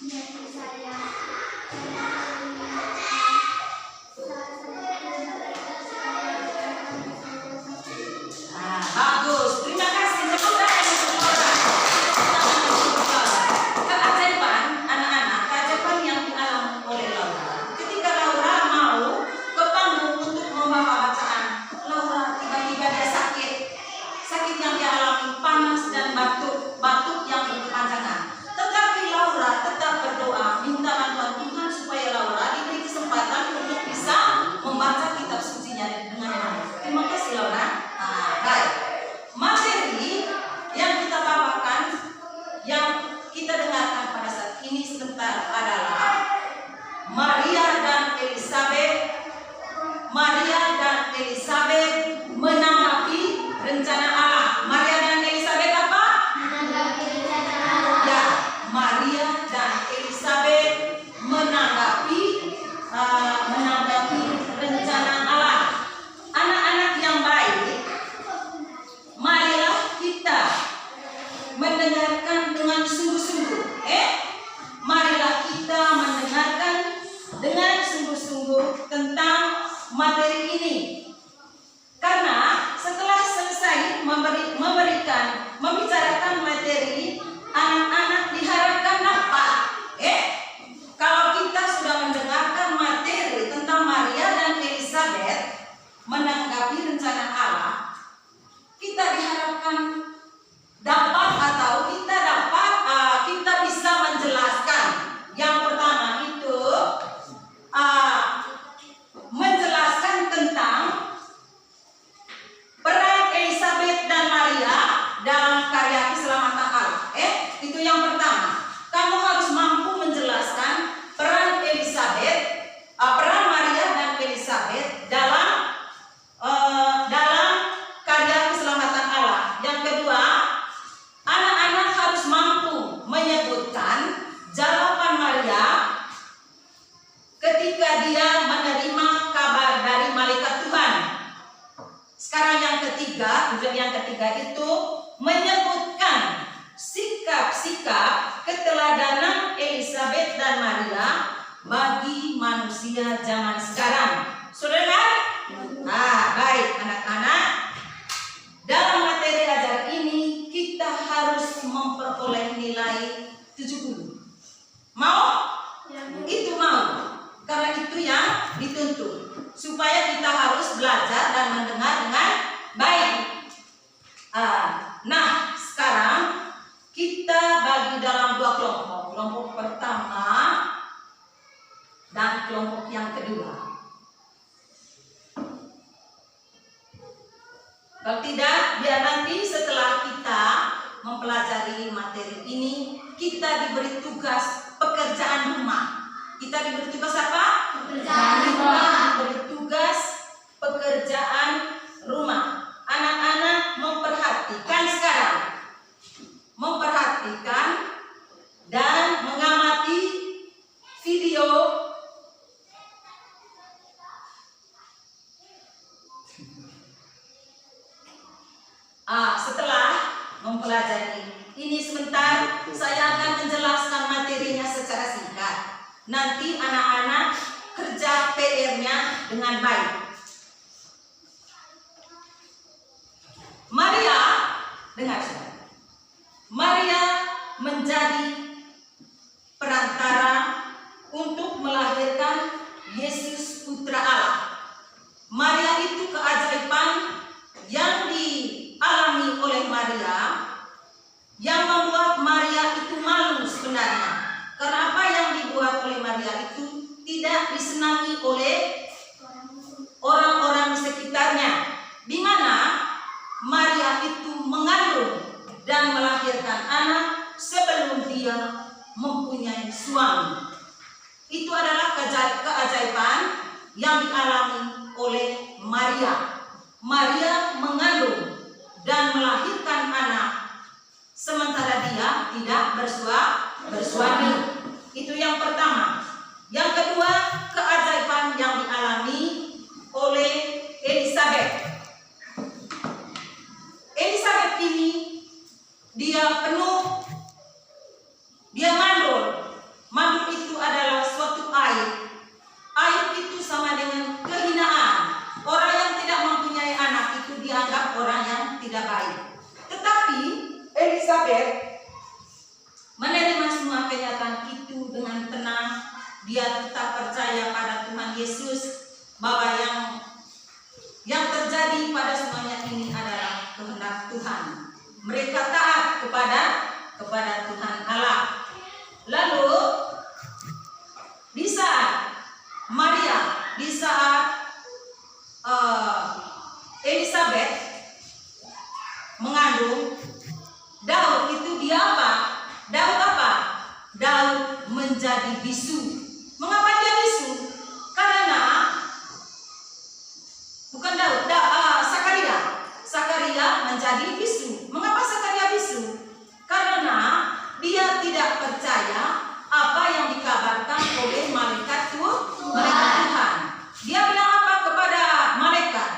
Bagus, terima kasih. Tepuk tangan untuk Laura. Keajaiban anak-anak, keajaiban yang dialami oleh Laura. Ketika Laura mau ke panggung untuk membawa bacaan, Laura tiba-tiba dia sakit. Sakit yang dialami, panas dan batuk yang berkepanjangan. Tetapi Laura tetap berdoa, minta bantuan Tuhan supaya Laura diberi kesempatan untuk bisa membaca kitab sucinya dengan baik. Terima kasih Laura. Baik. Materi yang kita bawakan, yang kita dengarkan pada saat ini sebentar adalah Maria dan Elizabeth menanggapi rencana Allah. Maria dan Elizabeth apa? Menanggapi rencana Allah. Ya, Maria dan Elizabeth menanggapi rencana Allah. Anak-anak yang baik, marilah kita mendengarkan dengan sungguh-sungguh. Marilah kita mendengarkan dengan sungguh-sungguh tentang materi ini. Karena setelah selesai membicarakan materi, anak-anak diharapkan dapat. Kalau kita sudah mendengarkan materi tentang Maria dan Elizabeth menanggapi rencana Allah, kita diharapkan dapat atau kita bisa menjelaskan. Yang pertama itu menjelaskan tentang peran Elizabeth dan Maria dalam karya keselamatan Allah. Itu yang pertama. Kamu harus mampu menjelaskan peran Maria dan Elizabeth dalam karya keselamatan Allah. Yang kedua, anak-anak harus mampu menyebutkan jawaban Maria ketika dia menerima kabar dari malaikat Tuhan. Sekarang yang ketiga itu menyebutkan sikap-sikap keteladanan Elizabeth dan Maria bagi manusia zaman sekarang. Saudara? Baik anak-anak. Dalam materi ajar ini kita harus memperoleh nilai 70. Mau? Itu mau. Karena itu yang dituntut. Supaya kita harus belajar dan mendengar dengan baik. Nah, sekarang kita bagi dalam dua kelompok. Kelompok pertama dan kelompok yang kedua. Kalau tidak, biar nanti setelah kita mempelajari materi ini, kita diberi tugas pekerjaan rumah. Kita diberi tugas apa? Pekerjaan rumah. Diberi tugas pekerjaan rumah. Anak-anak memperhatikan sekarang. Memperhatikan dan mengamati video setelah mempelajari ini sebentar, saya akan menjelaskan materinya secara singkat. Nanti anak-anak kerja PR-nya dengan baik. Maria, dengar saudara. Maria menjadi perantara untuk melahirkan Yesus Putra Allah. Maria itu keajaiban yang dialami oleh Maria, yang membuat Maria itu malu sebenarnya. Karena apa yang dibuat oleh Maria itu tidak disenangi oleh orang-orang di sekitarnya, di mana Maria itu mengandung dan melahirkan anak sebelum dia mempunyai suami. Itu adalah keajaiban yang dialami oleh Maria. Maria mengandung dan melahirkan anak sementara dia tidak bersuami. Itu yang pertama. Yang kedua, keajaiban yang dialami oleh Elizabeth. Elizabeth ini dia mandul kenyataan itu dengan tenang. Dia tetap percaya pada Tuhan Yesus, bahwa yang terjadi pada semuanya ini adalah kehendak Tuhan. Mereka taat kepada Tuhan Allah. Lalu di saat Maria, di saat Elizabeth mengandung Daud, itu dia apa? Daud menjadi bisu. Mengapa dia bisu? Karena bukan Daud, Sakaria menjadi bisu. Mengapa Sakaria bisu? Karena dia tidak percaya apa yang dikabarkan oleh malaikat Tuhan. Dia bilang apa kepada malaikat?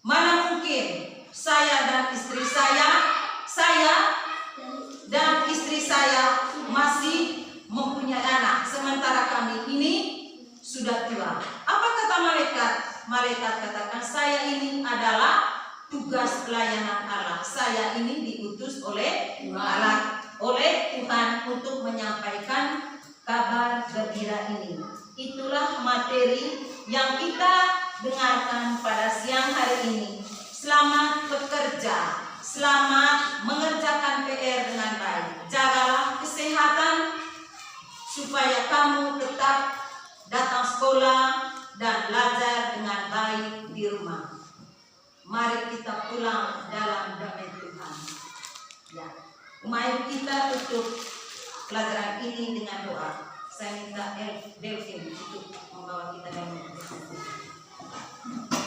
Mana mungkin saya dan istri saya masih mempunyai anak, sementara kami ini sudah tua. Apa kata malaikat? Malaikat katakan, saya ini adalah tugas pelayanan Allah. Saya ini diutus oleh Allah, oleh Tuhan untuk menyampaikan kabar gembira ini. Itulah materi yang kita dengarkan pada siang hari ini. Selamat bekerja, selamat mengerjakan PR dengan baik. Jagalah kesehatan supaya kamu tetap datang sekolah dan belajar dengan baik di rumah. Mari kita pulang dalam damai Tuhan. Ya, mari kita tutup pelajaran ini dengan doa. Saya minta Delvin untuk membawa kita dalam doa.